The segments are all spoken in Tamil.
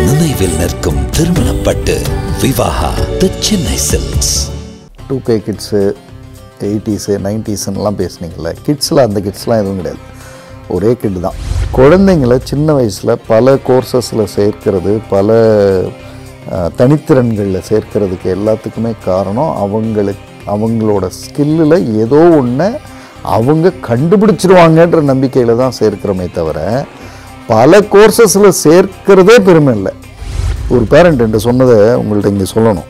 நினைவில் நிற்கும் திருமணப்பட்டு Vivaha the Chennai Silks. 2K kids 80s 90s பேசுனீங்கல்ல, கிட்ஸில் அந்த கிட்ஸ்லாம் எதுவும் கிடையாது. ஒரே கிட் தான். குழந்தைங்கள சின்ன வயசில் பல கோர்சஸில் சேர்க்கிறது, பல தனித்திறன்களில் சேர்க்கிறதுக்கு எல்லாத்துக்குமே காரணம் அவங்களோட ஸ்கில்லில் ஏதோ ஒன்று அவங்க கண்டுபிடிச்சிருவாங்கன்ற நம்பிக்கையில் தான் சேர்க்கிறோமே தவிர பல கோர்சஸில் சேர்க்கிறதே பெருமை இல்லை. ஒரு பேரண்ட் என்று சொன்னதை உங்கள்கிட்ட இங்கே சொல்லணும்.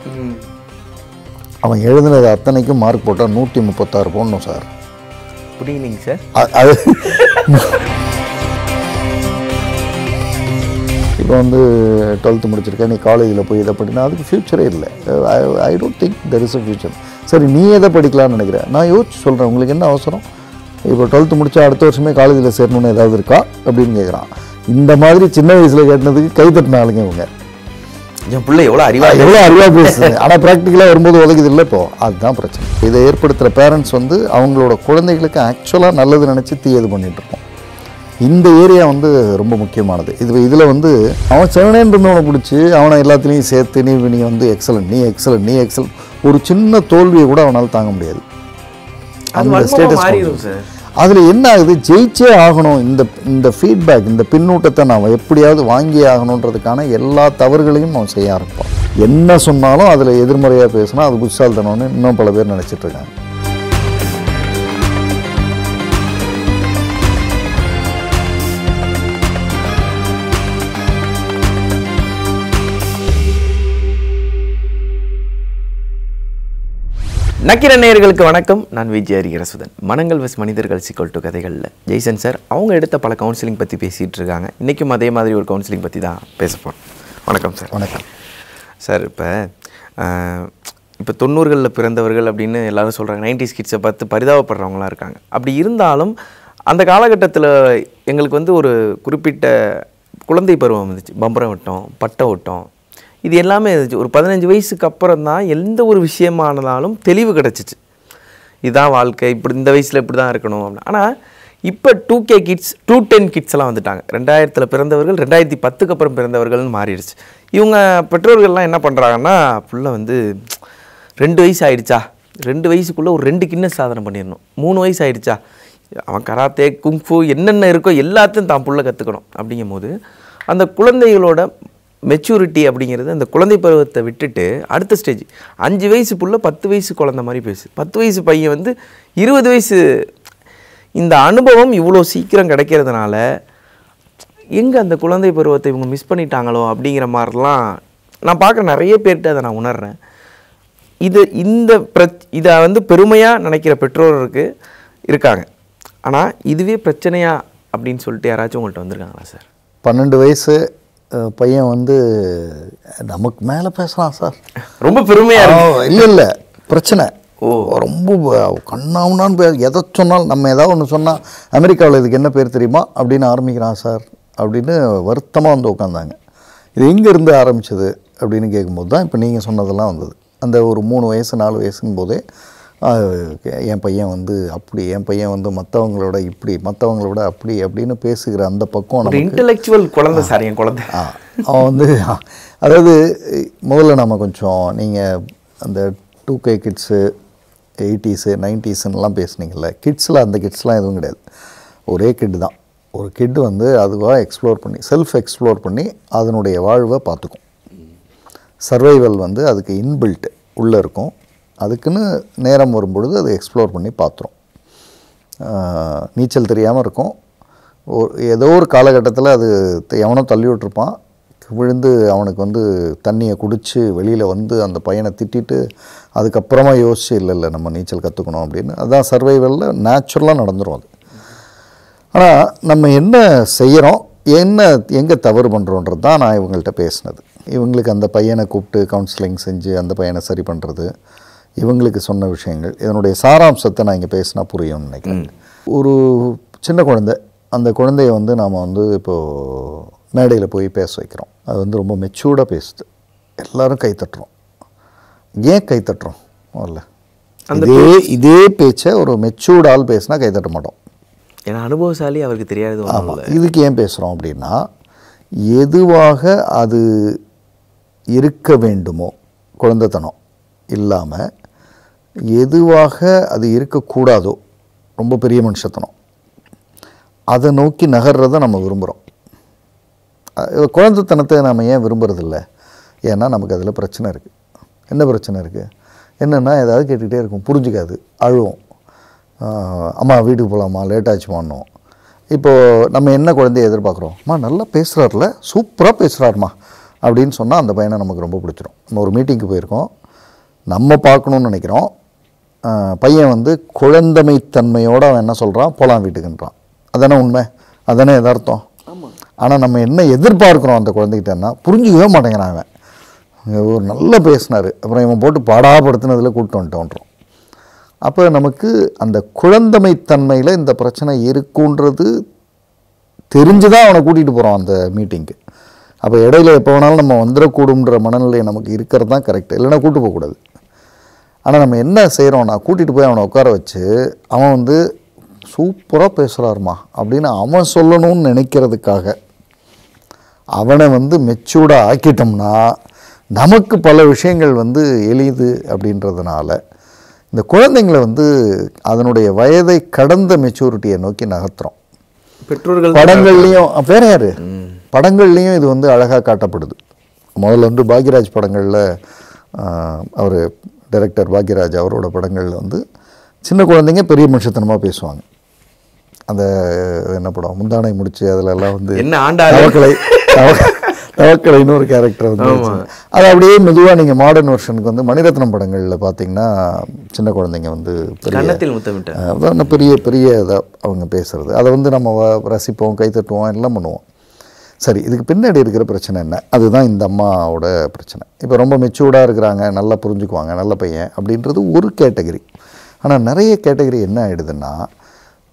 அவன் எழுதுனது அத்தனைக்கும் மார்க் போட்டால் 136 போடணும் சார். புரியலைங்க சார். அது இப்போ வந்து 12th முடிச்சிருக்கேன், நீ காலேஜில் போய் இதை படினா அதுக்கு ஃப்யூச்சரே இல்லை. I don't think there is a future. சரி, நீ எதை படிக்கலான்னு நினைக்கிறேன்? நான் யோசிச்சு சொல்கிறேன், உங்களுக்கு என்ன அவசரம்? இப்போ 12th முடித்தா அடுத்த வருஷமே காலேஜில் சேரணுன்னு ஏதாவது இருக்கா அப்படின்னு கேட்குறான். இந்த மாதிரி சின்ன வயசில் கேட்டதுக்கு கை தட்டினாலுங்க இவங்க. என் பிள்ளை எவ்வளோ அறிவாக பேசுது, ஆனால் ப்ராக்டிக்கலாக வரும்போது உதகுது இல்லை. இப்போ அதுதான் பிரச்சனை. இதை ஏற்படுத்துகிற பேரண்ட்ஸ் வந்து அவங்களோட குழந்தைகளுக்கு ஆக்சுவலாக நல்லது நினச்சி தீயது பண்ணிகிட்ருக்கோம். இந்த ஏரியா வந்து ரொம்ப முக்கியமானது. இதில் வந்து அவன் செவனேன்னு இருந்தவனை பிடிச்சி அவனை எல்லாத்துலேயும் சேர்த்து நீ வந்து எக்ஸலண்ட், நீ எக்ஸலண்ட் ஒரு சின்ன தோல்வியை கூட அவனால் தாங்க முடியாது. அந்த ஸ்டேட்டஸ் அதில் என்ன ஆகுது, ஜெயிச்சே ஆகணும். இந்த ஃபீட்பேக், இந்த பின்னூட்டத்தை நான் எப்படியாவது வாங்கி ஆகணுன்றதுக்கான எல்லா தவறுகளையும் அவன் செய்ய ஆரம்பிப்பான். என்ன சொன்னாலும் அதில் எதிர்மறையாக பேசினா அது புத்திசாலித்தனம்னு இன்னும் பல பேர் நினச்சிட்ருக்காங்க. நக்கீர நேயர்களுக்கு வணக்கம். நான் விஜய் ஹரிஹரசுதன். மனங்கள் வஸ் மனிதர்கள் சிக்கல் டு கதைகளில் ஜெய்சன் சார் அவங்க எடுத்த பல கவுன்சிலிங் பற்றி பேசிகிட்டு இருக்காங்க. இன்றைக்கும் அதே மாதிரி ஒரு கவுன்சிலிங் பற்றி தான் பேச போகிறோம். வணக்கம் சார். வணக்கம் சார். இப்போ 90களில் பிறந்தவர்கள் அப்படின்னு எல்லோரும் சொல்கிறாங்க. 90s கிட்ஸை பார்த்து பரிதாபப்படுறவங்களாம் இருக்காங்க. அப்படி இருந்தாலும் அந்த காலகட்டத்தில் எங்களுக்கு வந்து ஒரு குறிப்பிட்ட குழந்தை பருவம் இருந்துச்சு. பம்பரம் ஓட்டம், பட்டை ஓட்டம், இது எல்லாமே இருந்துச்சு. ஒரு 15 வயசுக்கு அப்புறம் தான் எந்த ஒரு விஷயமானதாலும் தெளிவு கிடச்சிச்சு. இதுதான் வாழ்க்கை, இப்படி இந்த வயசில் இப்படி தான் இருக்கணும் அப்படின்னு. ஆனால் இப்போ 2K கிட்ஸ் 210 கிட்ஸ்லாம் வந்துட்டாங்க. 2000 பிறந்தவர்கள் 2010க்கு அப்புறம் பிறந்தவர்கள்னு மாறிடுச்சு. இவங்க பெற்றோர்கள்லாம் என்ன பண்ணுறாங்கன்னா, ஃபுல்லாக வந்து 2 வயசு ஆகிடுச்சா, 2 வயசுக்குள்ளே ஒரு 2 கின்னஸ் சாதனை பண்ணிடணும். 3 வயசு ஆகிடுச்சா, அவன் கராத்தே குங்ஃபு என்னென்ன இருக்கோ எல்லாத்தையும் தான் புள்ள கற்றுக்கணும். அப்படிங்கும் போது அந்த குழந்தைகளோட மெச்சூரிட்டி அப்படிங்கிறது அந்த குழந்தை பருவத்தை விட்டுட்டு அடுத்த ஸ்டேஜ் 5 வயசு புள்ள 10 வயசு குழந்தை மாதிரி பேசு. 10 வயசு பையன் வந்து 20 வயசு. இந்த அனுபவம் இவ்வளோ சீக்கிரம் கிடைக்கிறதுனால எங்கே அந்த குழந்தை பருவத்தை இவங்க மிஸ் பண்ணிட்டாங்களோ அப்படிங்கிற மாதிரிலாம் நான் பார்க்குற நிறைய பேர்கிட்ட அதை நான் உணர்கிறேன். இதை வந்து பெருமையாக நினைக்கிற பெற்றோருக்கு இருக்காங்க. ஆனால் இதுவே பிரச்சனையா அப்படின்னு சொல்லிட்டு யாராச்சும் உங்கள்கிட்ட வந்திருக்காங்களா சார்? 12 வயசு பையன் வந்து நமக்கு மேலே பேசலாம் சார், ரொம்ப பெருமையாக இல்லை பிரச்சனை. ரொம்ப கண்ணாமுன்னான்னு எதை சொன்னாலும் நம்ம ஏதாவது ஒன்று சொன்னால் அமெரிக்காவில் இதுக்கு என்ன பேர் தெரியுமா அப்படின்னு ஆரம்பிக்கிறான் சார் அப்படின்னு வருத்தமாக வந்து உட்காந்தாங்க. இது எங்கேருந்து ஆரம்பிச்சது அப்படின்னு கேட்கும்போது தான் இப்போ நீங்கள் சொன்னதெல்லாம் வந்தது. அந்த ஒரு 3 வயசு 4 வயசுன்னு போதே என் பையன் வந்து அப்படி, என் பையன் வந்து மற்றவங்களோட இப்படி, மற்றவங்களோட அப்படி அப்படின்னு பேசுகிற அந்த பக்கம் இன்டெலெக்சுவல் குழந்தை சார். என் குழந்தை அவன் வந்து அதாவது முதல்ல நம்ம கொஞ்சம் நீங்கள் அந்த 2K கிட்ஸு 80s 90s பேசுனீங்கல்ல, கிட்ஸில் அந்த கிட்ஸ்லாம் எதுவும் கிடையாது. ஒரே கிட்டு தான். ஒரு கிட்டு வந்து அதுவாக எக்ஸ்ப்ளோர் பண்ணி செல்ஃப் எக்ஸ்ப்ளோர் பண்ணி அதனுடைய வாழ்வை பார்த்துக்கும். சர்வைவல் வந்து அதுக்கு இன்பில்ட் உள்ளே இருக்கும். அதுக்குன்னு நேரம் வரும்பொழுது அதை எக்ஸ்ப்ளோர் பண்ணி பார்த்துரும். நீச்சல் தெரியாமல் இருக்கும். ஏதோ ஒரு காலகட்டத்தில் அது எவனோ தள்ளி விட்டுருப்பான், விழுந்து அவனுக்கு வந்து தண்ணியை குடித்து வெளியில் வந்து அந்த பையனை திட்டிட்டு அதுக்கப்புறமா யோசிச்சு இல்லை நம்ம நீச்சல் கற்றுக்கணும் அப்படின்னு. அதுதான் சர்வைவலில் நேச்சுரலாக நடந்துடும் அது. ஆனால் நம்ம என்ன செய்கிறோம், எங்கே தவறு பண்ணுறோன்றது தான் நான் இவங்கள்ட்ட பேசினது. இவங்களுக்கு அந்த பையனை கூப்பிட்டு கவுன்சிலிங் செஞ்சு அந்த பையனை சரி பண்ணுறது, இவங்களுக்கு சொன்ன விஷயங்கள், இதனுடைய சாராம்சத்தை நான் இங்கே பேசினா புரியும்னு நினைக்கிறேன். ஒரு சின்ன குழந்தை, அந்த குழந்தைய வந்து நாம் வந்து இப்போது மேடையில் போய் பேச வைக்கிறோம். அது வந்து ரொம்ப மெச்சூர்டாக பேசுது, எல்லோரும் கைத்தட்டுறோம். ஏன் கைத்தட்டுறோம்? முதல்ல இதே பேச்சை ஒரு மெச்சூர்ட் ஆள் பேசினா கைத்தட்ட மாட்டோம். ஏன்னா அனுபவசாலி அவருக்கு தெரியாது. ஆமாம். இதுக்கு ஏன் பேசுகிறோம் அப்படின்னா, எதுவாக அது இருக்க வேண்டுமோ குழந்தைத்தனம் இல்லாமல் எதுவாக அது இருக்கக்கூடாதோ ரொம்ப பெரிய மனுஷத்தனம் அதை நோக்கி நகர்றதை நம்ம விரும்புகிறோம். குழந்தைத்தனத்தை நம்ம ஏன் விரும்புறதில்ல? ஏன்னா நமக்கு அதில் பிரச்சனை இருக்குது. என்ன பிரச்சனை இருக்குது? என்னென்னா ஏதாவது கேட்டுக்கிட்டே இருக்கும், புரிஞ்சிக்காது, அழுவோம், அம்மா வீட்டுக்கு போகலாமா, லேட்டாச்சுமான்னோம். இப்போது நம்ம என்ன குழந்தைய எதிர்பார்க்குறோம்? அம்மா நல்லா பேசுகிறார்ல, சூப்பராக பேசுகிறாருமா அப்படின்னு சொன்னால் அந்த பையனை நமக்கு ரொம்ப பிடிச்சிரும். நம்ம ஒரு மீட்டிங்க்கு போயிருக்கோம், நம்ம பார்க்கணுன்னு நினைக்கிறோம், பையன் வந்து குழந்தைமைத்தன்மையோடு அவன் என்ன சொல்கிறான், போகலாம் வீட்டுக்குன்றான். அதானே உண்மை, அதானே எதார்த்தம். ஆனால் நம்ம என்ன எதிர்பார்க்குறோம் அந்த குழந்தைகிட்டன்னா, புரிஞ்சிக்கவே மாட்டேங்கிறான். அவன் ஒரு நல்லா பேசினார், அப்புறம் இவன் போட்டு பாடாப்படுத்தினதில் கூப்பிட்டு வந்துட்டோன்றோம். அப்போ நமக்கு அந்த குழந்தைமைத்தன்மையில் இந்த பிரச்சனை இருக்குன்றது தெரிஞ்சு தான் அவனை கூட்டிகிட்டு போகிறோம் அந்த மீட்டிங்க்கு. அப்போ இடையில எப்போ வேணாலும் நம்ம வந்துடக்கூடுன்ற மனநிலை நமக்கு இருக்கிறது தான் கரெக்டு, இல்லைன்னா கூப்பிட்டு போகக்கூடாது. ஆனால் நம்ம என்ன செய்கிறோன்னா, கூட்டிகிட்டு போய் அவனை உட்கார வச்சு அவன் வந்து சூப்பராக பேசுகிறாருமா அப்படின்னு அவன் சொல்லணும்னு நினைக்கிறதுக்காக அவனை வந்து மெச்சூர்டாக ஆக்கிட்டோம்னா நமக்கு பல விஷயங்கள் வந்து எளிது. அப்படின்றதுனால இந்த குழந்தைங்களை வந்து அதனுடைய வயதை கடந்த மெச்சூரிட்டியை நோக்கி நகர்த்துறோம். பெற்றோர்கள் படங்கள்லேயும் வேற யார் படங்கள்லேயும் இது வந்து அழகாக காட்டப்படுது. முதல்ல வந்து பாக்யராஜ் படங்களில் அவர் டைரக்டர் பாக்யராஜ் அவரோட படங்களில் வந்து சின்ன குழந்தைங்க பெரிய மனுஷத்தனமாக பேசுவாங்க. அந்த என்ன படம், முந்தானை முடிச்சு அதிலெல்லாம் வந்து என்ன ஆண்டாளை தவக்கலைன்னு ஒரு கேரக்டர் வந்து அது அப்படியே மெதுவாக நீங்கள் மாடர்ன் வெர்ஷனுக்கு வந்து மணிரத்னம் படங்களில் பார்த்தீங்கன்னா சின்ன குழந்தைங்க வந்து பெரிய பெரிய இதாக அவங்க பேசுகிறது, அதை வந்து நம்ம ரசிப்போம், கைத்தட்டுவோம், எல்லாம் பண்ணுவோம். சரி, இதுக்கு பின்னாடி இருக்கிற பிரச்சனை என்ன? அதுதான் இந்த அம்மாவோட பிரச்சனை. இப்போ ரொம்ப மெச்சூர்டாக இருக்கிறாங்க, நல்லா புரிஞ்சுக்குவாங்க, நல்ல பையன் அப்படின்றது ஒரு கேட்டகரி. ஆனால் நிறைய கேட்டகரி என்ன ஆகிடுதுன்னா,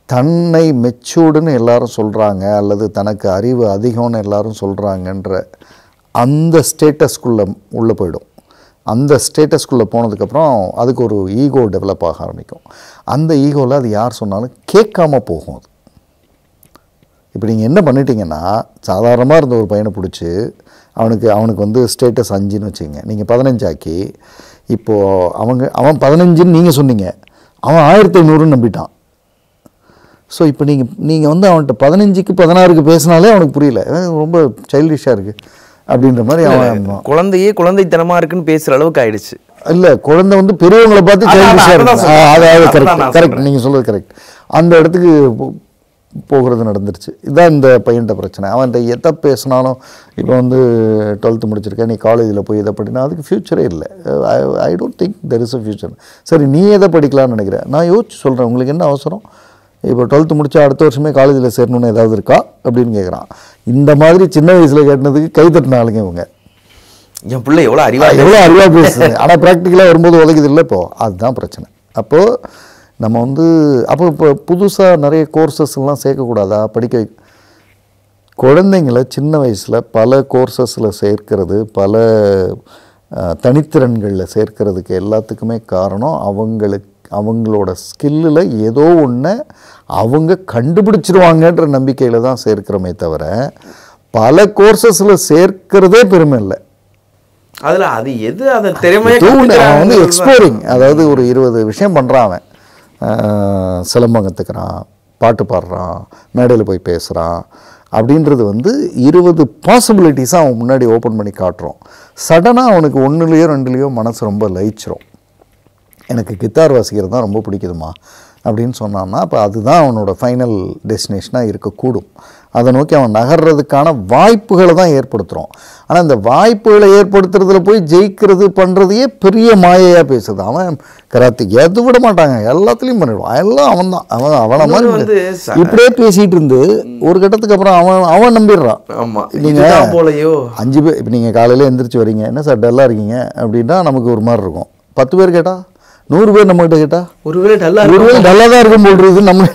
தன்னை மெச்சூர்டுன்னு எல்லாரும் சொல்கிறாங்க அல்லது தனக்கு அறிவு அதிகம்னு எல்லாரும் சொல்கிறாங்கன்ற அந்த ஸ்டேட்டஸ்குள்ளே உள்ளே போயிடும். அந்த ஸ்டேட்டஸ்குள்ளே போனதுக்கப்புறம் அதுக்கு ஒரு ஈகோ டெவலப் ஆக ஆரம்பிக்கும். அந்த ஈகோவில் அது யார் சொன்னாலும் கேட்காம போகும். அது இப்போ நீங்கள் என்ன பண்ணிட்டீங்கன்னா, சாதாரணமாக இருந்த ஒரு பையனை பிடிச்சி அவனுக்கு வந்து ஸ்டேட்டஸ் 5ன்னு வச்சுக்கோங்க, நீங்கள் 15 ஆக்கி இப்போது அவன் 15ன்னு நீங்கள் சொன்னீங்க, அவன் 1500ன்னு நம்பிட்டான். ஸோ இப்போ நீங்கள் வந்து அவன்கிட்ட 15க்கு 16க்கு பேசினாலே அவனுக்கு புரியல, ரொம்ப சைல்டிஷாக இருக்குது அப்படின்ற மாதிரி அவன் குழந்தையே குழந்தைத்தனமாக இருக்குன்னு பேசுகிற அளவுக்கு ஆயிடுச்சு. இல்லை, குழந்தை வந்து பெரியவங்களை பார்த்து சைல்டிஷாக இருக்கு. அதாவது கரெக்ட் நீங்கள் சொல்கிறது கரெக்ட். அந்த இடத்துக்கு போகிறது நடந்துருச்சு. இதுதான் இந்த பையன்கிட்ட பிரச்சனை. அவன்கிட்ட எதை பேசினாலும் இப்போ வந்து 12th முடிச்சிருக்கேன், நீ காலேஜில் போய் எதை படினா அதுக்கு ஃப்யூச்சரே இல்லை. I don't think there is a future. சரி, நீ எதை படிக்கலான்னு நினைக்கிறேன்? நான் யோசிச்சு சொல்கிறேன், உங்களுக்கு என்ன அவசரம்? இப்போ 12th முடித்தா அடுத்த வருஷமே காலேஜில் சேரணுன்னு ஏதாவது இருக்கா அப்படின்னு கேட்குறான். இந்த மாதிரி சின்ன வயசில் கேட்டினதுக்கு கை தட்டினாலுங்க இவங்க, என் பிள்ளை எவ்வளோ அறிவாக பேசுது, ஆனால் ப்ராக்டிக்கலாக வரும்போது உதவுது இல்லை. இப்போது அதுதான் பிரச்சனை. அப்போது நம்ம வந்து இப்போ புதுசாக நிறைய கோர்சஸ்லாம் சேர்க்கக்கூடாதா? படிக்க குழந்தைங்களை சின்ன வயசில் பல கோர்சஸில் சேர்க்கிறது, பல தனித்திறன்களில் சேர்க்கிறதுக்கு எல்லாத்துக்குமே காரணம் அவங்களோட ஸ்கில்லில் ஏதோ ஒன்று அவங்க கண்டுபிடிச்சிருவாங்கன்ற நம்பிக்கையில் தான் சேர்க்கிறோமே தவிர பல கோர்சஸில் சேர்க்கிறதே பெருமை இல்லை. அதில் அது எது அதை திறமையாக அவன் வந்து எக்ஸ்ப்ளோரிங், அதாவது ஒரு 20 விஷயம் பண்ணுறான். அவன் சிலம்பம் கற்றுக்கிறான், பாட்டு பாடுறான், மேடையில் போய் பேசுகிறான் அப்படின்றது வந்து 20 பாசிபிலிட்டிஸாக அவன் முன்னாடி ஓப்பன் பண்ணி காட்டுறோம். சடனாக அவனுக்கு 1லேயோ 2லேயோ மனசு ரொம்ப லயிச்சிரும். எனக்கு கித்தார் வாசிக்கிறது தான் ரொம்ப பிடிக்குதுமா அப்படின்னு சொன்னான்னா அப்போ அதுதான் அவனோட ஃபைனல் டெஸ்டினேஷனாக இருக்கக்கூடும். அதை நோக்கி அவன் நகர்றதுக்கான வாய்ப்புகளை தான் ஏற்படுத்துகிறோம். ஆனால் இந்த வாய்ப்புகளை ஏற்படுத்துறதுல போய் ஜெயிக்கிறது பண்ணுறதையே பெரிய மாயையாக பேசுது. அவன் கராத்தே எது விட மாட்டாங்க, எல்லாத்துலேயும் பண்ணிடுவான், எல்லாம் அவன் தான். அவனை மாதிரி இப்படியே பேசிகிட்டு இருந்து ஒரு கட்டத்துக்கு அப்புறம் அவன் நம்பிடுறான். நீங்கள் 5 பேர் இப்போ நீங்கள் காலையில் எந்திரிச்சு வரீங்க, என்ன சார் டல்லாக இருக்கீங்க அப்படின்னா நமக்கு ஒரு மாதிரி இருக்கும். 10 பேர் கேட்டால், 100 பேர் நம்மகிட்ட கேட்டால் ஒருவேளை டல்லாக தான் இருக்கும் போடுறது நம்ம.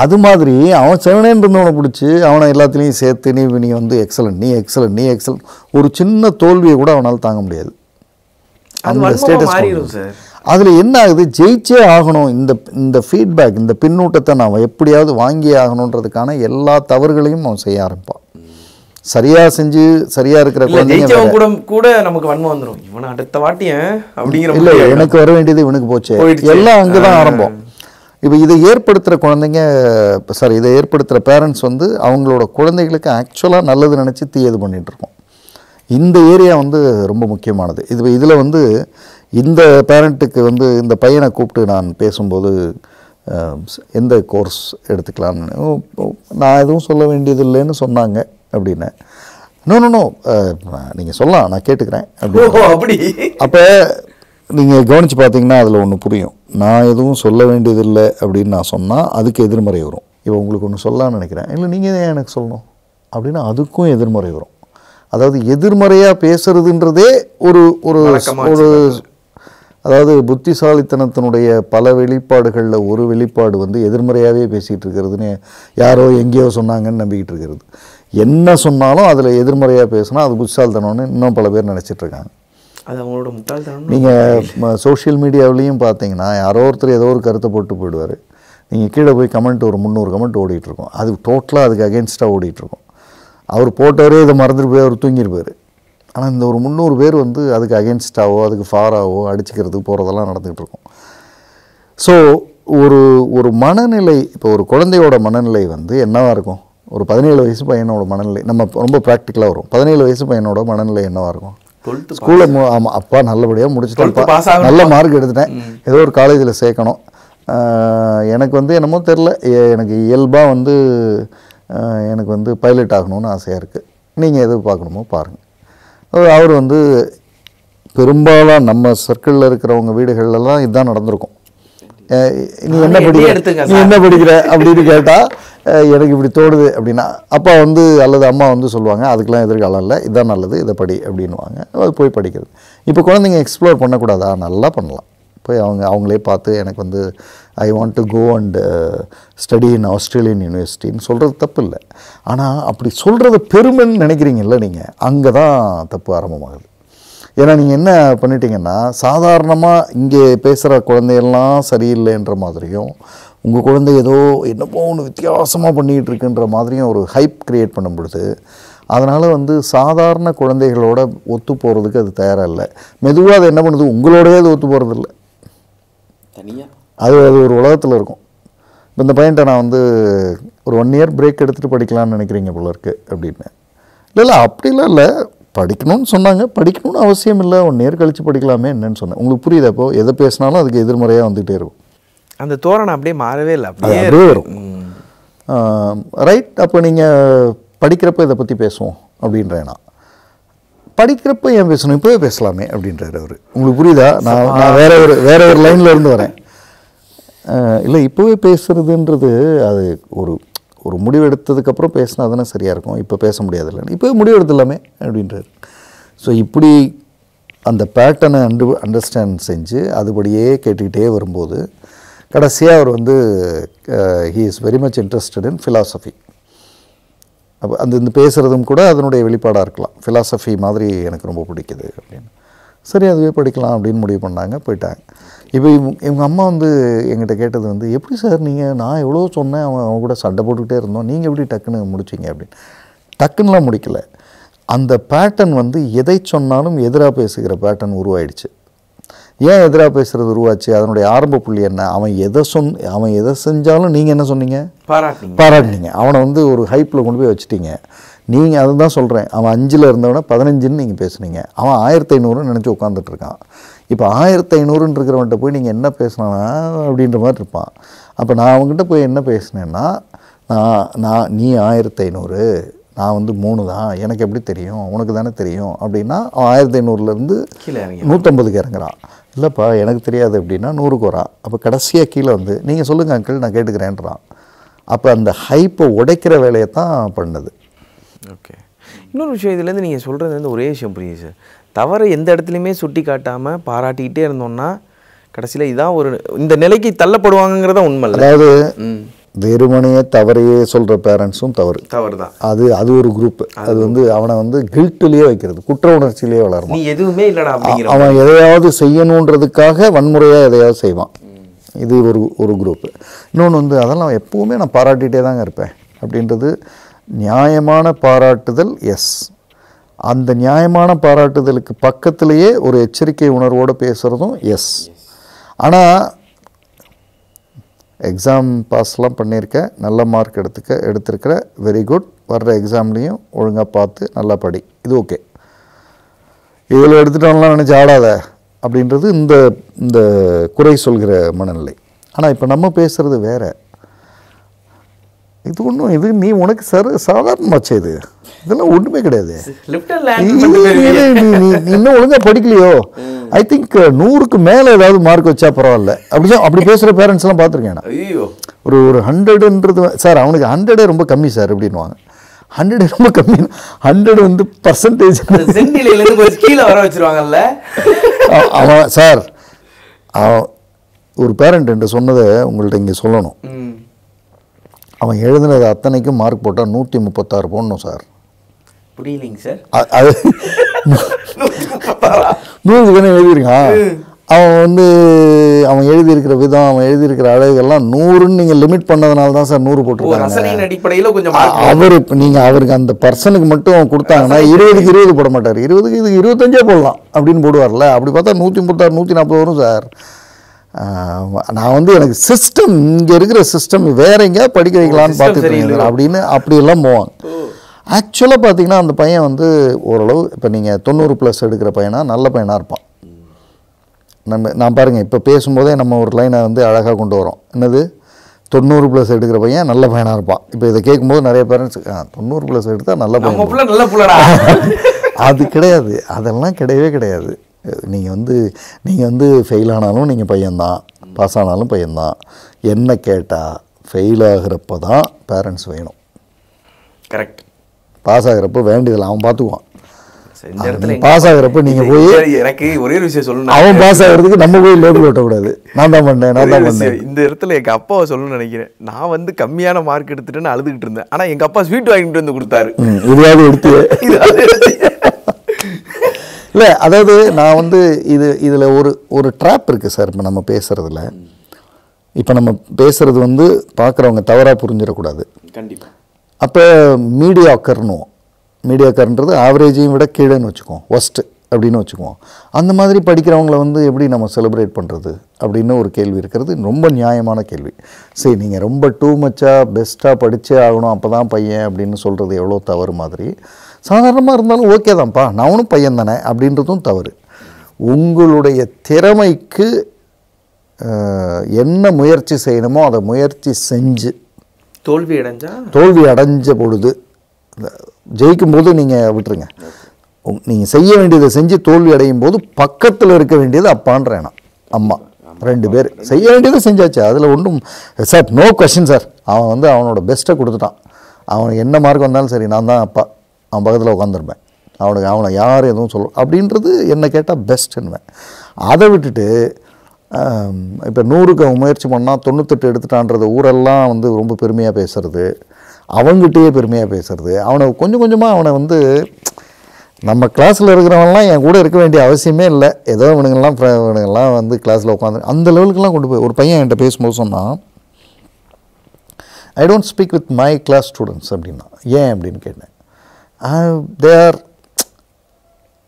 அது மாதிரி அவன் செவனேன்னு இருந்தவனை பிடிச்சி அவனை எல்லாத்துலேயும் சேர்த்து நீ வந்து எக்ஸலண்ட் ஒரு சின்ன தோல்வியை கூட அவனால் தாங்க முடியாது. அந்த ஸ்டேட்டஸ் அதில் என்ன ஆகுது, ஜெயிச்சே ஆகணும், இந்த ஃபீட்பேக், இந்த பின்னூட்டத்தை நான் எப்படியாவது வாங்கியே ஆகணுன்றதுக்கான எல்லா தவறுகளையும் அவன் செய்ய ஆரம்பிப்பான். சரியாக செஞ்சு சரியாக இருக்கிற குழந்தைங்க ஜெயிச்சவன் கூட கூட நமக்கு வன்மம் வந்துடும், இவனை அடுத்த வாட்டியன் அப்படிங்கிற இல்லை, எனக்கு வர வேண்டியது இவனுக்கு போச்சு, எல்லாம் அங்கே தான் ஆரம்பம். இப்போ இதை ஏற்படுத்துகிற குழந்தைங்க சாரி இதை ஏற்படுத்துகிற பேரண்ட்ஸ் வந்து அவங்களோட குழந்தைகளுக்கு ஆக்சுவலாக நல்லது நினச்சி தீயது பண்ணிகிட்ருக்கோம். இந்த ஏரியா வந்து ரொம்ப முக்கியமானது. இதில் வந்து இந்த பேரண்ட்டுக்கு வந்து இந்த பையனை கூப்பிட்டு நான் பேசும்போது எந்த கோர்ஸ் எடுத்துக்கலான்னு, நான் எதுவும் சொல்ல வேண்டியது இல்லைன்னு சொன்னாங்க அப்படின்னு. நோ நீங்கள் சொல்லலாம், நான் கேட்டுக்கிறேன் அப்படி. அப்போ நீங்கள் கவனித்து பார்த்தீங்கன்னா அதில் ஒன்று புரியும். நான் எதுவும் சொல்ல வேண்டியதில்லை அப்படின்னு நான் சொன்னால் அதுக்கு எதிர்மறை வரும். இப்போ உங்களுக்கு ஒன்று சொல்லலாம்னு நினைக்கிறேன், இல்லை நீங்கள் ஏன் எனக்கு சொல்லணும் அப்படின்னா அதுக்கும் எதிர்மறை வரும். அதாவது எதிர்மறையாக பேசுறதுன்றதே ஒரு ஒரு ஒரு அதாவது புத்திசாலித்தனத்தினுடைய பல வெளிப்பாடுகளில் ஒரு வெளிப்பாடு வந்து எதிர்மறையாகவே பேசிகிட்டு இருக்கிறதுன்னு யாரோ எங்கேயோ சொன்னாங்கன்னு நம்பிக்கிட்டு இருக்கிறது. என்ன சொன்னாலும் அதில் எதிர்மறையாக பேசினா அது புத்திசாலித்தனம்னு இன்னும் பல பேர் நினச்சிட்ருக்காங்க. அது அவங்களோட முட்டாள்தனம். நீங்கள் சோஷியல் மீடியாவிலையும் பார்த்தீங்கன்னா யாரோ ஒருத்தர் ஏதோ ஒரு கருத்தை போட்டு போயிடுவார். நீங்கள் கீழே போய் கமெண்ட் ஒரு 300 கமெண்ட் ஓடிட்டுருக்கோம். அது டோட்டலாக அதுக்கு அகேன்ஸ்டாக ஓடிட்டுருக்கோம். அவர் போட்டவரே இதை மறந்துட்டு போய் அவர் தூங்கியிருப்பார். ஆனால் இந்த ஒரு 300 பேர் வந்து அதுக்கு அகேன்ஸ்டாவோ அதுக்கு ஃபாராவோ அடிச்சுக்கிறதுக்கு போகிறதெல்லாம் நடந்துக்கிட்டு இருக்கும். ஸோ ஒரு மனநிலை, இப்போ ஒரு குழந்தையோட மனநிலை வந்து என்னவாக இருக்கும்? ஒரு 17 வயசு பையனோட மனநிலை, நம்ம ரொம்ப ப்ராக்டிக்கலாக வரும். 17 வயசு பையனோட மனநிலை என்னவாக இருக்கும்? ஸ்கூலில் ஆமாம், அப்பா நல்லபடியாக முடிச்சுட்டேன், நல்ல மார்க் எடுத்துட்டேன், ஏதோ ஒரு காலேஜில் சேர்க்கணும், எனக்கு வந்து என்னமோ தெரில, எனக்கு இயல்பாக வந்து எனக்கு வந்து பைலட் ஆகணும்னு ஆசையாக இருக்குது, நீங்கள் எது பார்க்கணுமோ பாருங்கள். அவர் வந்து பெரும்பாலும் நம்ம சர்க்கிளில் இருக்கிறவங்க வீடுகள்லாம் இதுதான் நடந்திருக்கும். நீ என்ன படிக்கிற அப்படின்னு கேட்டால் எனக்கு இப்படி தோடுது அப்படின்னா அப்பா வந்து அல்லது அம்மா வந்து சொல்லுவாங்க அதுக்கெலாம் எதிர்காலம் இல்லை, இதுதான் நல்லது, இதை படி அப்படின்வாங்க. அது போய் படிக்கிறது. இப்போ குழந்தைங்க எக்ஸ்ப்ளோர் பண்ணக்கூடாதா? நல்லா பண்ணலாம். போய் அவங்களே பார்த்து எனக்கு வந்து I want to go and study in Australian யூனிவர்சிட்டின்னு சொல்கிறது தப்பு இல்லை. ஆனால் அப்படி சொல்கிறது பெருமைன்னு நினைக்கிறீங்கல்ல நீங்கள், அங்கே தான் தப்பு ஆரம்பமாகுது. ஏன்னா நீங்கள் என்ன பண்ணிட்டீங்கன்னா சாதாரணமாக இங்கே பேசுகிற குழந்தையெல்லாம் சரியில்லைன்ற மாதிரியும் உங்கள் குழந்தை ஏதோ என்னமோ ஒன்று வித்தியாசமாக பண்ணிகிட்டு இருக்குன்ற மாதிரியும் ஒரு ஹைப் க்ரியேட் பண்ணும் பொழுது அதனால் வந்து சாதாரண குழந்தைகளோட ஒத்து போகிறதுக்கு அது தயாராக இல்லை. மெதுவாக அது என்ன பண்ணுது, உங்களோடவே அது ஒத்து போகிறது இல்லை, தனியாக அது ஒரு உலகத்தில் இருக்கும். இப்போ இந்த பையன்ட்ட நான் வந்து ஒரு 1 இயர் பிரேக் எடுத்துகிட்டு படிக்கலான்னு நினைக்கிறீங்க போல இருக்குது அப்படின்னு. இல்லை அப்படிலாம் இல்லை, படிக்கணும்னு சொன்னாங்க, படிக்கணும்னு அவசியம் இல்லை, 1 இயர் கழித்து படிக்கலாமே என்னன்னு சொன்னேன். உங்களுக்கு புரியுது? அப்போது எதை பேசினாலும் அதுக்கு எதிர்மறையாக வந்துகிட்டே இருக்கும். அந்த தோரணை அப்படியே மாறவே இல்லை, அப்படியே வரும். ரைட். அப்போ நீங்கள் படிக்கிறப்ப இதை பற்றி பேசுவோம் அப்படின்றேன்னா படிக்கிறப்ப ஏன் பேசணும், இப்போவே பேசலாமே அப்படின்றார் அவர். உங்களுக்கு புரியுதா? நான் வேற ஒரு லைனில் இருந்து வரேன். இல்லை, இப்போவே பேசுகிறதுன்றது அது ஒரு முடிவு எடுத்ததுக்கப்புறம் பேசினா தானே சரியாக இருக்கும், இப்போ பேச முடியாதுல்ல, இப்போவே முடிவு எடுத்துடலாமே அப்படின்றார். ஸோ இப்படி அந்த பேட்டர்னை அண்டர்ஸ்டாண்ட் செஞ்சு அதுபடியே கேட்டுக்கிட்டே வரும்போது கடைசியாக அவர் வந்து he is very much interested in philosophy. அப்போ இந்த பேசுகிறதும் கூட அதனுடைய வெளிப்பாடாக இருக்கலாம். ஃபிலாசபி மாதிரி எனக்கு ரொம்ப பிடிக்குது அப்படின்னு. சரி, அதுவே படிக்கலாம் அப்படின்னு முடிவு பண்ணாங்க, போயிட்டாங்க. இப்போ இவங்க அம்மா வந்து என்கிட்ட கேட்டது வந்து, எப்படி சார் நீங்கள், நான் எவ்வளோ சொன்னேன், அவன் கூட சண்டை போட்டுக்கிட்டே இருந்தோம், நீங்கள் எப்படி டக்குன்னு முடிச்சிங்க அப்படின்னு. டக்குன்னெலாம் முடிக்கல. அந்த பேட்டர்ன் வந்து எதை சொன்னாலும் எதிராக பேசுகிற பேட்டர்ன் உருவாயிடுச்சு. ஏன் எதிராக பேசுகிறது உருவாச்சு? அதனுடைய ஆரம்ப புள்ளி என்ன? அவன் எதை செஞ்சாலும் நீங்கள் என்ன சொன்னீங்க? பாராட்டினீங்க. அவனை வந்து ஒரு ஹைப்பில் கொண்டு போய் வச்சுட்டீங்க. நீங்கள் அதை தான் சொல்கிறேன், அவன் 5ல் இருந்தவனை 15ன்னு நீங்கள் பேசுனீங்க. அவன் 1500 நினச்சி உட்காந்துட்ருக்கான். இப்போ 1500 இருக்கிறவன்ட்ட போய் நீங்கள் என்ன பேசினானா அப்படின்ற மாதிரி இருப்பான். அப்போ நான் அவங்ககிட்ட போய் என்ன பேசினேன்னா, நீ 1500, நான் வந்து 3 தான், எனக்கு எப்படி தெரியும், உனக்கு தானே தெரியும் அப்படின்னா அவன் 1500லேருந்து 150க்கு இறங்குறான். இல்லைப்பா எனக்கு தெரியாது அப்படின்னா 100க்கு வரான். அப்போ கடைசியாக கீழே வந்து நீங்கள் சொல்லுங்கள் அங்கிள், நான் கேட்டுக்கிறேன்றான். அப்போ அந்த ஹைப்பை உடைக்கிற வேலையை தான் பண்ணுது. ஓகே. இன்னொரு விஷயம் இதுலேருந்து நீங்கள் சொல்கிறது வந்து ஒரே விஷயம் புரியுது சார். தவறை எந்த இடத்துலையுமே சுட்டி காட்டாமல் பாராட்டிக்கிட்டே இருந்தோம்னா கடைசியில் இதான் இந்த நிலைக்கு தள்ளப்படுவாங்கிறத உண்மை. அதாவது வெறுமனையே தவறையே சொல்கிற பேரண்ட்ஸும் தவறு தான். அது ஒரு குரூப்பு. அது வந்து அவனை வந்து கில்ட்டிலேயே வைக்கிறது, குற்ற உணர்ச்சியிலேயே வளரும். நீ எதுவுமே இல்லைடா, அவன் எதையாவது செய்யணுன்றதுக்காக வன்முறையாக எதையாவது செய்வான். இது ஒரு குரூப்பு. இன்னொன்று வந்து அதெல்லாம் எப்போவுமே நான் பாராட்டிகிட்டே தாங்க இருப்பேன் அப்படின்றது நியாயமான பாராட்டுதல் எஸ். அந்த நியாயமான பாராட்டுதலுக்கு பக்கத்திலேயே ஒரு எச்சரிக்கை உணர்வோடு பேசுகிறதும் எஸ். ஆனால் எக்ஸாம் பாஸ்லாம் பண்ணியிருக்கேன், நல்ல மார்க் எடுத்திருக்கிற, வெரி குட், வர்ற எக்ஸாம்லேயும் ஒழுங்காக பார்த்து நல்லா படி, இது ஓகே. இதில் எடுத்துட்டோம்லாம் நினச்சி ஆடாத அப்படின்றது இந்த இந்த குறை சொல்கிற மனநிலை. ஆனால் இப்போ நம்ம பேசுகிறது வேறு. இது ஒன்றும் இது நீ உனக்கு சாதாரணமாச்சு, இதெல்லாம் ஒன்றுமே கிடையாது. நீ இன்னும் ஒழுங்காக படிக்கலையோ, ஐ திங்க் 100க்கு மேலே ஏதாவது மார்க் வச்சா பரவாயில்ல அப்படி பேசுகிற பேரண்ட்ஸ்லாம் பார்த்துருக்கேன் நான். ஒரு 100ன்றது சார் அவனுக்கு 100 ரொம்ப கம்மி சார் அப்படின்வாங்க. 100 ரொம்ப கம்மி, 100 வந்து பர்சன்டேஜ் கீழே வர வச்சிருவாங்கல்ல. அவன் சார் ஒரு பேரண்ட் என்று சொன்னதை உங்கள்கிட்ட இங்கே சொல்லணும். அவன் எழுதுனது அத்தனைக்கும் மார்க் போட்டால் 136 போடணும் சார். புரியலைங்க சார். அது 100 தானே எழுதியிருக்கான். அவன் எழுதியிருக்கிற விதம், அவன் எழுதியிருக்கிற அழகெல்லாம் 100ன்னு நீங்கள் லிமிட் பண்ணதுனால தான் சார் 100 போட்டிருக்காங்க. அடிப்படையில் கொஞ்சம் அவர் நீங்கள் அவருக்கு அந்த பர்சனுக்கு மட்டும் கொடுத்தாங்கன்னா 20க்கு 20 போட மாட்டார், 20க்கு இதுக்கு 25 போடலாம் அப்படின்னு போடுவார்ல. அப்படி பார்த்தா 136 140 வரும் சார். நான் வந்து எனக்கு சிஸ்டம், இங்கே இருக்கிற சிஸ்டம் வேற எங்கேயா படிக்க வைக்கலான்னு பார்த்துட்டு அப்படின்னு அப்படியெல்லாம் போவாங்க. ஆக்சுவலாக பார்த்தீங்கன்னா அந்த பையன் வந்து ஓரளவு இப்போ நீங்கள் 90+ எடுக்கிற பையனா நல்ல பையனாக இருப்பான். நான் பாருங்கள் இப்போ பேசும்போதே நம்ம ஒரு லைனை வந்து அழகாக கொண்டு வரோம். என்னது 90+ எடுக்கிற பையன் நல்ல பையனாக இருப்பான். இப்போ இதை கேட்கும்போது நிறைய பேரண்ட்ஸ் 90+ எடுத்தால் நல்ல பையன். அது கிடையாது, அதெல்லாம் கிடையவே கிடையாது. நீங்கள் வந்து ஃபெயில் ஆனாலும் நீங்கள் பையன்தான், பாஸ் ஆனாலும் பையன்தான். என்ன கேட்டால் ஃபெயில் ஆகிறப்ப தான் பேரண்ட்ஸ் வேணும். கரெக்ட். பாஸ் ஆகிறப்போ வேண்டியதில்லை, அவன் பார்த்துக்குவான். பாஸ் ஆகிறப்ப நீங்கள் போய் எனக்கு ஒரே விஷயம் சொல்லணும், அவன் பாஸ் ஆகிறதுக்கு நம்ம போய் லேபிள் ஓட்டக்கூடாது. நான் தான் பண்ணேன். இந்த இடத்துல எங்கள் அப்பாவை சொல்லணும்னு நினைக்கிறேன். நான் வந்து கம்மியான மார்க் எடுத்துட்டுன்னு அழுதுகிட்டு இருந்தேன். ஆனால் எங்கள் அப்பா ஸ்வீட் வாங்கிட்டு வந்து கொடுத்தாரு. இதையாவது எடுத்து இல்லை, அதாவது நான் வந்து இதில் ஒரு ட்ராப் இருக்குது சார். இப்போ நம்ம பேசுகிறதுல நம்ம பேசுகிறது வந்து பார்க்குறவங்க தவறாக புரிஞ்சிடக்கூடாது. கண்டிப்பாக. அப்போ மீடியாக்கர்ன்றது ஆவரேஜையும் விட கீழேன்னு வச்சுக்குவோம், ஒஸ்ட்டு அப்படின்னு வச்சுக்குவோம். அந்த மாதிரி படிக்கிறவங்கள வந்து எப்படி நம்ம செலிப்ரேட் பண்ணுறது அப்படின்னு ஒரு கேள்வி இருக்கிறது. ரொம்ப நியாயமான கேள்வி. சரி, நீங்கள் ரொம்ப டூ மச்சாக பெஸ்ட்டாக படித்தே ஆகணும் அப்போ தான் பையன் அப்படின்னு சொல்கிறது எவ்வளோ தவறு மாதிரி. சாதாரணமாக இருந்தாலும் ஓகே தான்ப்பா, நானும் பையன் தானே அப்படின்றதும் தவறு. உங்களுடைய திறமைக்கு என்ன முயற்சி செய்யணுமோ அதை முயற்சி செஞ்சு தோல்வி அடைஞ்ச பொழுது, ஜெயிக்கும்போது நீங்கள் விட்டுருங்க. நீங்கள் செய்ய வேண்டியதை செஞ்சு தோல்வி அடையும் போது பக்கத்தில் இருக்க வேண்டியது அப்பான்றேன் நான், அம்மா, 2 பேர் செய்ய வேண்டியதை செஞ்சாச்சு. அதில் ஒன்றும் சார் நோ கொஸ்டின் சார். அவன் வந்து அவனோட பெஸ்ட்டை கொடுத்துட்டான். அவனுக்கு என்ன மார்க் வந்தாலும் சரி, நான் தான் அப்பா, அவன் பக்கத்தில் உட்காந்துருப்பேன். அவனை யார் எதுவும் சொல்லும் அப்படின்றது என்ன கேட்டால் பெஸ்ட்டுன்னுவேன். அதை விட்டுட்டு இப்போ 100க்கு அவன் முயற்சி பண்ணால் 98 எடுத்துட்டான்றது ஊரெல்லாம் வந்து ரொம்ப பெருமையாக பேசுறது, அவங்ககிட்டயே பெருமையாக பேசுறது. அவனை கொஞ்சம் கொஞ்சமாக அவனை வந்து நம்ம கிளாஸில் இருக்கிறவங்கலாம் என் கூட இருக்க வேண்டிய அவசியமே இல்லை, ஏதோ இவனுங்கெல்லாம் வந்து கிளாஸில் உட்காந்து அந்த லெவலுக்குலாம் கொண்டு போய். ஒரு பையன் என்கிட்ட பேசும்போது சொன்னான், I don't speak with my class students அப்படின்னா. ஏன் அப்படின்னு கேட்டேன்.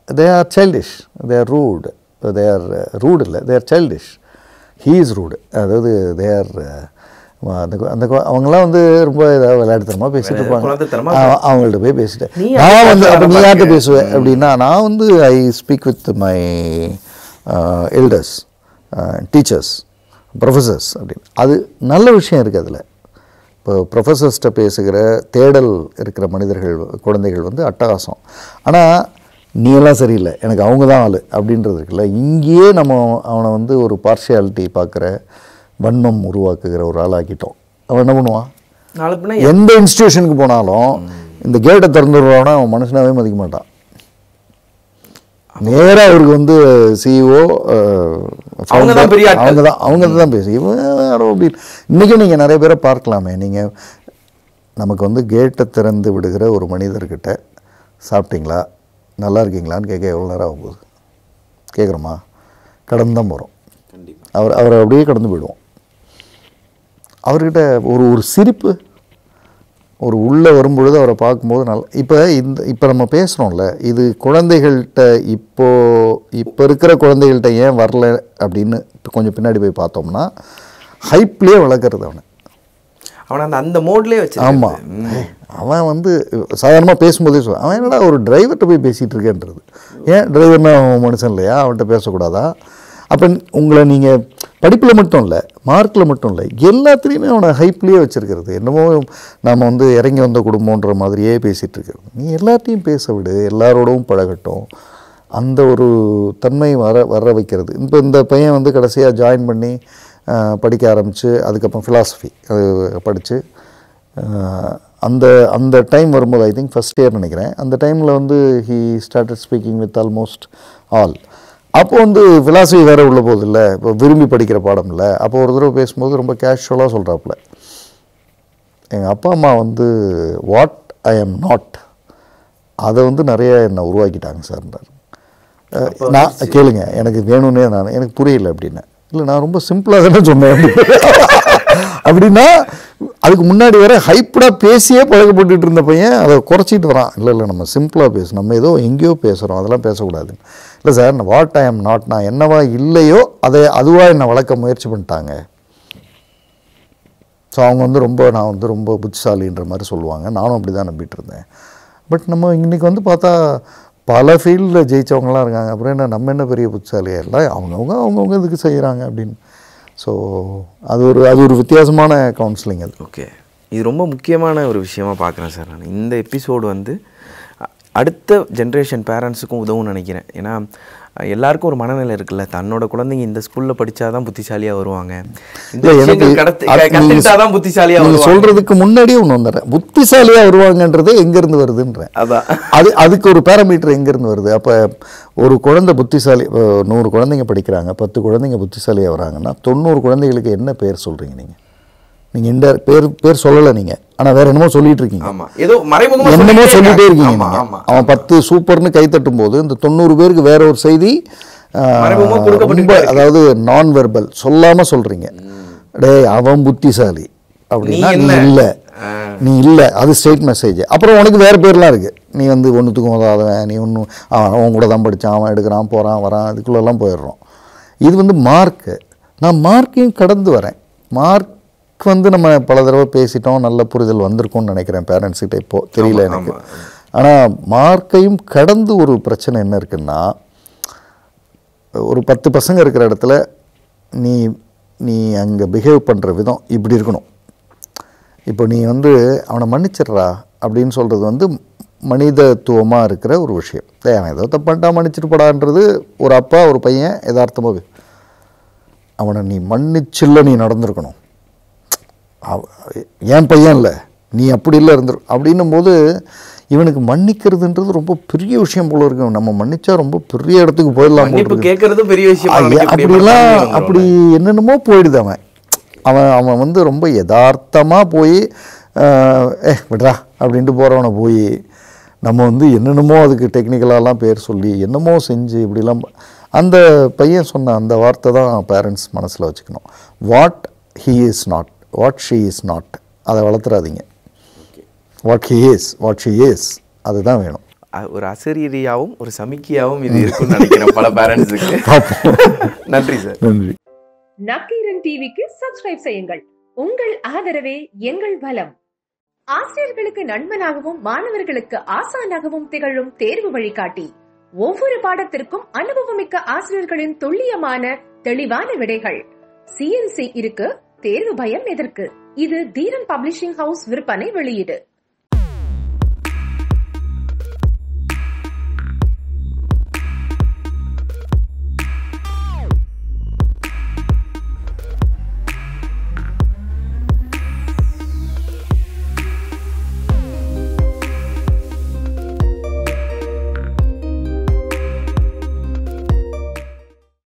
they are childish, they are rude, இல்லை, they are childish, he is rude. அதாவது they are அந்த அவங்களாம் வந்து ரொம்ப ஏதாவது விளையாட்டுத்தனமாக பேசிகிட்டு இருப்பாங்க. அவங்கள்ட்ட போய் பேசிட்டேன். நான் வந்து அப்போ நீ யார்கிட்ட பேசுவேன் அப்படின்னா, நான் வந்து I speak with my elders, teachers, professors அப்படின்னு. அது நல்ல விஷயம் இருக்குது அதில். இப்போ ப்ரொஃபஸர்ஸ்கிட்ட பேசுகிற தேடல் இருக்கிற மனிதர்கள், குழந்தைகள் வந்து அட்டகாசம். ஆனால் நீ எல்லாம் சரியில்லை, எனக்கு அவங்க தான் ஆள் அப்படின்றது இருக்குல்ல. இங்கேயே நம்ம அவனை வந்து ஒரு பார்ஷியாலிட்டி பார்க்குற, வன்மம் உருவாக்குகிற ஒரு ஆளாக்கிட்டோம். அவன் என்ன பண்ணுவான், எந்த இன்ஸ்டியூஷனுக்கு போனாலும் இந்த கேட்டை திறந்துடுவானா அவன் மனுஷனாவே மதிக்க மாட்டான். நேராக அவருக்கு வந்து சிஇஓ அவங்க தான் பேசு, இவன் யாரோ அப்படின்னு. இன்றைக்கும் நீங்கள் நிறைய பேரை பார்க்கலாமே. நீங்கள் நமக்கு வந்து கேட்டை திறந்து விடுகிற ஒரு மனிதர்கிட்ட சாப்பிட்டீங்களா, நல்லா இருக்கீங்களான்னு கேட்க எவ்வளோ நேரம் ஆகும் போகுது? கேட்குறோமா? கடந்து தான் போகிறோம். அவரை அப்படியே கடந்து போயிடுவோம். அவர்கிட்ட ஒரு சிரிப்பு, ஒரு உள்ளே வரும்பொழுது அவரை பார்க்கும்போது நல்லா இப்போ நம்ம பேசுகிறோம்ல, இது குழந்தைகள்கிட்ட இப்போ இருக்கிற குழந்தைகள்கிட்ட ஏன் வரல அப்படின்னு கொஞ்சம் பின்னாடி போய் பார்த்தோம்னா, ஹைப்லேயே வளர்க்குறது அவனை அந்த மோட்லேயே வச்சு. ஆமாம், அவன் வந்து சாதாரணமாக பேசும்போதே அவன் என்னடா ஒரு டிரைவர்கிட்ட போய் பேசிகிட்டு இருக்கேன்றது. ஏன் டிரைவர்னா அவன் மனுஷன் இல்லையா, அவன்கிட்ட பேசக்கூடாதா? அப்போ உங்களை நீங்கள் படிப்பில் மட்டும் இல்லை, மார்க்கில் மட்டும் இல்லை, எல்லாத்துலேயுமே அவனை ஹைப்லேயே வச்சுருக்கிறது. என்னமோ நாம் வந்து இறங்கி வந்த குடும்பன்ற மாதிரியே பேசிகிட்டு இருக்கிறது. நீ எல்லாத்தையும் பேச விடு, எல்லாரோடவும் பழகட்டும், அந்த ஒரு தன்மை வர வைக்கிறது. இப்போ இந்த பையன் வந்து கடைசியாக ஜாயின் பண்ணி படிக்க ஆரம்பித்து அதுக்கப்புறம் ஃபிலாசபி படித்து அந்த டைம் வரும்போது ஐ திங்க் ஃபஸ்ட் இயர் நினைக்கிறேன், அந்த டைமில் வந்து he started speaking with almost all. அப்போ வந்து ஃபிலாசபி வேறு உள்ள போகுது இல்லை, இப்போ விரும்பி படிக்கிற பாடம் இல்லை. அப்போ ஒரு தடவை பேசும்போது ரொம்ப கேஷுவலாக சொல்கிறாப்புல, எங்கள் அப்பா அம்மா வந்து வாட் ஐ எம் நாட் அதை வந்து நிறைய என்னை உருவாக்கிட்டாங்க சார்ன்றார். நான் கேளுங்க, எனக்கு வேணும்னே எனக்கு புரியல அப்படின்னா, இல்லை நான் ரொம்ப சிம்பிளாக தானே சொன்னேன் அப்படின்னா, அதுக்கு முன்னாடி வர ஹைப்படாக பேசியே பழக்கப்பட்டு இருந்த பையன் அதை குறைச்சிட்டு வரான். இல்லை நம்ம சிம்பிளாக பேசணும், நம்ம ஏதோ எங்கேயோ பேசுகிறோம், அதெல்லாம் பேசக்கூடாது. இல்லை sir, what I am not, நான் என்னவா இல்லையோ அதுவாக என்னை வளர்க்க முயற்சி பண்ணிட்டாங்க. ஸோ அவங்க வந்து நான் வந்து ரொம்ப புத்திசாலின்ற மாதிரி சொல்லுவாங்க. நானும் அப்படி தான் நம்பிட்டு இருந்தேன். பட் நம்ம இன்றைக்கி வந்து பார்த்தா பல ஃபீல்டில் ஜெயித்தவங்களாம் இருக்காங்க. அப்புறம் நம்ம என்ன பெரிய புத்திசாலியாக இல்லை, அவங்கவுங்க இதுக்கு செய்கிறாங்க அப்படின்னு. ஸோ அது ஒரு வித்தியாசமான கவுன்சிலிங் அது. ஓகே, இது ரொம்ப முக்கியமான ஒரு விஷயமாக பார்க்குறேன் சார். நான் இந்த எபிசோடு வந்து அடுத்த ஜென்ரேஷன் பேரண்ட்ஸுக்கும் உதவும்னு நினைக்கிறேன். ஏன்னா எல்லாருக்கும் ஒரு மனநிலை இருக்குல்ல, தன்னோட குழந்தைங்க இந்த ஸ்கூலில் படித்தாதான் புத்திசாலியாக வருவாங்க, கற்றுக்கிட்டாதான் புத்திசாலியாக வருவாங்க. சொல்கிறதுக்கு முன்னாடியே ஒன்று வந்துடுறேன், புத்திசாலியாக வருவாங்கன்றது எங்கேருந்து வருதுன்றேன். அதான் அதுக்கு ஒரு பேராமீட்டர் எங்கேருந்து வருது. அப்போ ஒரு குழந்தை புத்திசாலி, 100 குழந்தைங்க படிக்கிறாங்க, 10 குழந்தைங்க புத்திசாலியாக வராங்கன்னா 90 குழந்தைகளுக்கு என்ன பேர் சொல்கிறீங்க நீங்கள்? நீங்கள் இந்த பேர் சொல்லலை நீங்கள், ஆனால் வேறு என்னமோ சொல்லிகிட்டு இருக்கீங்க, என்னமோ சொல்லிகிட்டே இருக்கீங்க. அவன் 10 சூப்பர்னு கை தட்டும் போது இந்த 90 பேருக்கு வேற ஒரு செய்தி, அதாவது நான் வெர்பல் சொல்லாமல் சொல்கிறீங்க. டே அவன் புத்திசாலி அப்படின்னா நீ இல்லை, அது ஸ்ட்ரெயிட் மெசேஜ். அப்புறம் உனக்கு வேறு பேர்லாம் இருக்குது, நீ வந்து ஒன்றுத்துக்கும் உதவாதவன், நீ ஒன்றும் அவன் கூட தான் படித்தான், அவன் எடுக்கிறான் போகிறான் வரான், அதுக்குள்ளெல்லாம் போயிடுறோம். இது வந்து மார்க்கு. நான் மார்க்கையும் கடந்து வரேன். மார்க் வந்து நம்ம பல தடவை பேசிட்டோம், நல்ல புரிதல் வந்திருக்கும்னு நினைக்கிறேன் பேரண்ட்ஸ்கிட்ட, இப்போது தெரியல எனக்கு. ஆனால் மார்க்கையும் கடந்து ஒரு பிரச்சனை என்ன இருக்குன்னா, ஒரு 10 பசங்க இருக்கிற இடத்துல நீ அங்கே பிஹேவ் பண்ணுற விதம் இப்படி இருக்கணும். இப்போ நீ வந்து அவனை மன்னிச்சிட்றா அப்படின்னு சொல்கிறது வந்து மனிதத்துவமாக இருக்கிற ஒரு விஷயம். அவன் ஏதோ தப்பான்ட்டா மன்னிச்சிட்டு போடான்றது ஒரு அப்பா ஒரு பையன் யதார்த்தமாக அவனை நீ மன்னிச்சில்ல நீ நடந்திருக்கணும். என் பையன் இல்லை, நீ அப்படி இல்லை இருந்துரு அப்படின்னும் போது இவனுக்கு மன்னிக்கிறதுன்றது ரொம்ப பெரிய விஷயம் போல இருக்கு. நம்ம மன்னிச்சா ரொம்ப பெரிய இடத்துக்கு போயிடலாம், அப்படிலாம் அப்படி என்னென்னமோ போயிடுது. அவன் வந்து ரொம்ப யதார்த்தமாக போய் விட்றா அப்படின்ட்டு போகிறவனை போய் நம்ம வந்து என்னென்னமோ அதுக்கு டெக்னிக்கலாலாம் பேர் சொல்லி என்னமோ செஞ்சு இப்படிலாம். அந்த பையன் சொன்ன அந்த வார்த்தை தான் பேரண்ட்ஸ் மனசில் வச்சுக்கணும். What he is not, what she is not, அதை வளர்த்துறாதீங்க. What he is, what she is, அதுதான் வேணும். ஒரு அசரீரியாவும் ஒரு சமிக்கையாவும் இது இருக்குன்னு நினைக்கிறேன் பல பேரண்ட்ஸுக்கு. நன்றி சார். நன்றி. நக்கீரன் டிவிக்கு சப்ஸ்கிரைப் செய்யுங்கள். உங்கள் ஆதரவே எங்கள் பலம். ஆசிரியர்களுக்கு நண்பனாகவும் மாணவர்களுக்கு ஆசானாகவும் திகழும் தேர்வு வழிகாட்டி. ஒவ்வொரு பாடத்திற்கும் அனுபவமிக்க ஆசிரியர்களின் துல்லியமான தெளிவான விடைகள். CNC இருக்கு, தேர்வு பயம் எதற்கு? இது தீரன் பப்ளிஷிங் ஹவுஸ் விற்பனை வெளியீடு.